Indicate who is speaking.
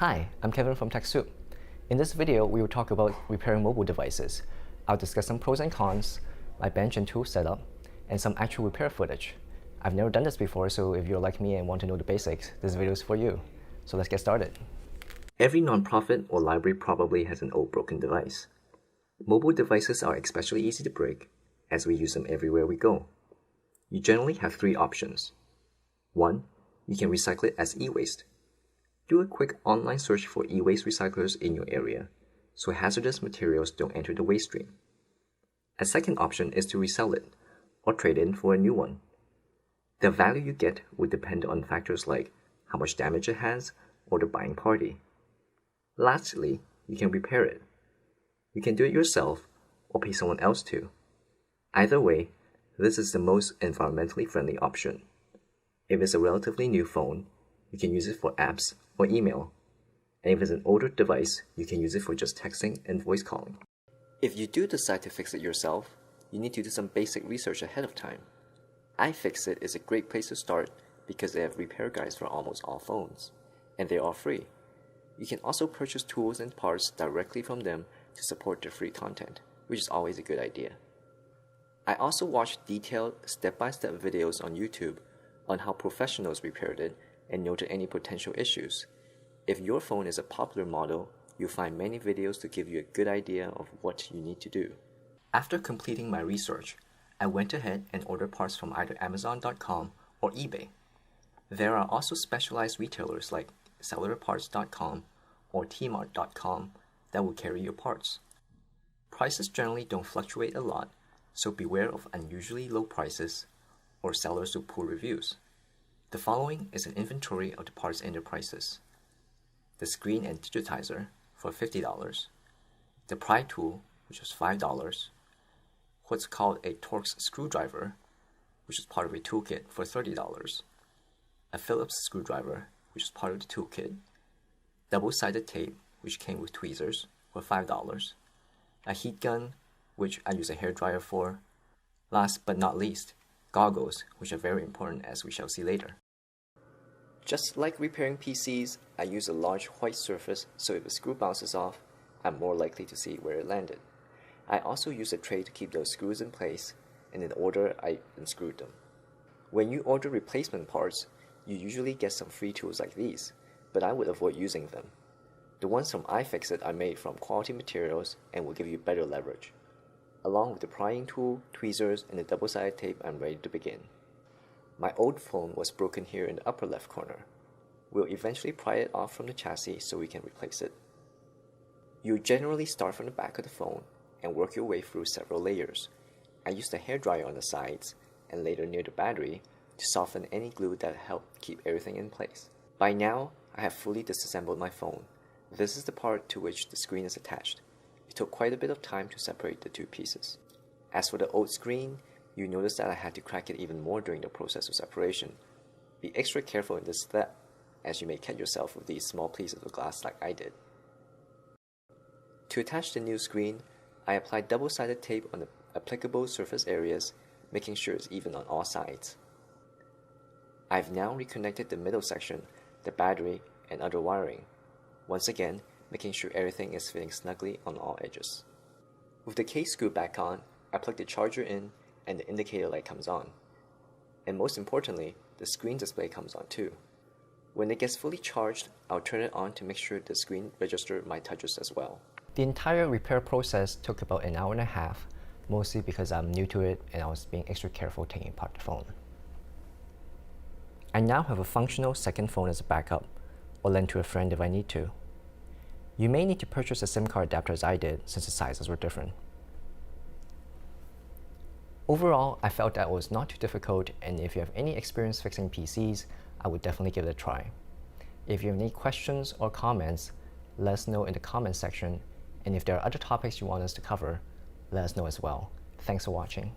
Speaker 1: Hi, I'm Kevin from TechSoup. In this video, we will talk about repairing mobile devices. I'll discuss some pros and cons, my bench and tool setup, and some actual repair footage. I've never done this before, so if you're like me and want to know the basics, this video is for you. So let's get started. Every nonprofit or library probably has an old broken device. Mobile devices are especially easy to break, as we use them everywhere we go. You generally have three options. 1. You can recycle it as e-waste. Do a quick online search for e-waste recyclers in your area, so hazardous materials don't enter the waste stream. A second option is to resell it, or trade in for a new one. The value you get would depend on factors like how much damage it has or the buying party. Lastly, you can repair it. You can do it yourself or pay someone else to. Either way, this is the most environmentally friendly option. If it's a relatively new phone, you can use it for apps or email. And if it's an older device, you can use it for just texting and voice calling. If you do decide to fix it yourself, you need to do some basic research ahead of time. iFixit is a great place to start because they have repair guides for almost all phones, and they are free. You can also purchase tools and parts directly from them to support their free content, which is always a good idea. I also watched detailed step-by-step videos on YouTube on how professionals repaired it and noted any potential issues. If your phone is a popular model, you'll find many videos to give you a good idea of what you need to do. After completing my research, I went ahead and ordered parts from either Amazon.com or eBay. There are also specialized retailers like cellularparts.com or tmart.com that will carry your parts. Prices generally don't fluctuate a lot, so beware of unusually low prices or sellers who pull reviews. The following is an inventory of the parts and their prices. The screen and digitizer for $50, the pry tool, which was $5, what's called a Torx screwdriver, which is part of a toolkit for $30, a Phillips screwdriver, which is part of the toolkit, double-sided tape, which came with tweezers, for $5, a heat gun, which I use a hairdryer for. Last but not least, goggles, which are very important as we shall see later. Just like repairing PCs, I use a large white surface so if a screw bounces off, I'm more likely to see where it landed. I also use a tray to keep those screws in place and in the order I unscrewed them. When you order replacement parts, you usually get some free tools like these, but I would avoid using them. The ones from iFixit are made from quality materials and will give you better leverage. Along with the prying tool, tweezers, and the double-sided tape, I'm ready to begin. My old phone was broken here in the upper left corner. We'll eventually pry it off from the chassis so we can replace it. You generally start from the back of the phone and work your way through several layers. I used a hairdryer on the sides and later near the battery to soften any glue that helped keep everything in place. By now, I have fully disassembled my phone. This is the part to which the screen is attached. It took quite a bit of time to separate the two pieces. As for the old screen, you notice that I had to crack it even more during the process of separation. Be extra careful in this step, as you may cut yourself with these small pieces of glass like I did. To attach the new screen, I applied double-sided tape on the applicable surface areas, making sure it's even on all sides. I've now reconnected the middle section, the battery, and other wiring. Once again, making sure everything is fitting snugly on all edges. With the case screw back on, I plug the charger in and the indicator light comes on. And most importantly, the screen display comes on too. When it gets fully charged, I'll turn it on to make sure the screen registers my touches as well. The entire repair process took about an hour and a half, mostly because I'm new to it and I was being extra careful taking apart the phone. I now have a functional second phone as a backup, or lend to a friend if I need to. You may need to purchase a SIM card adapter as I did, since the sizes were different. Overall, I felt that it was not too difficult, and if you have any experience fixing PCs, I would definitely give it a try. If you have any questions or comments, let us know in the comments section, and if there are other topics you want us to cover, let us know as well. Thanks for watching.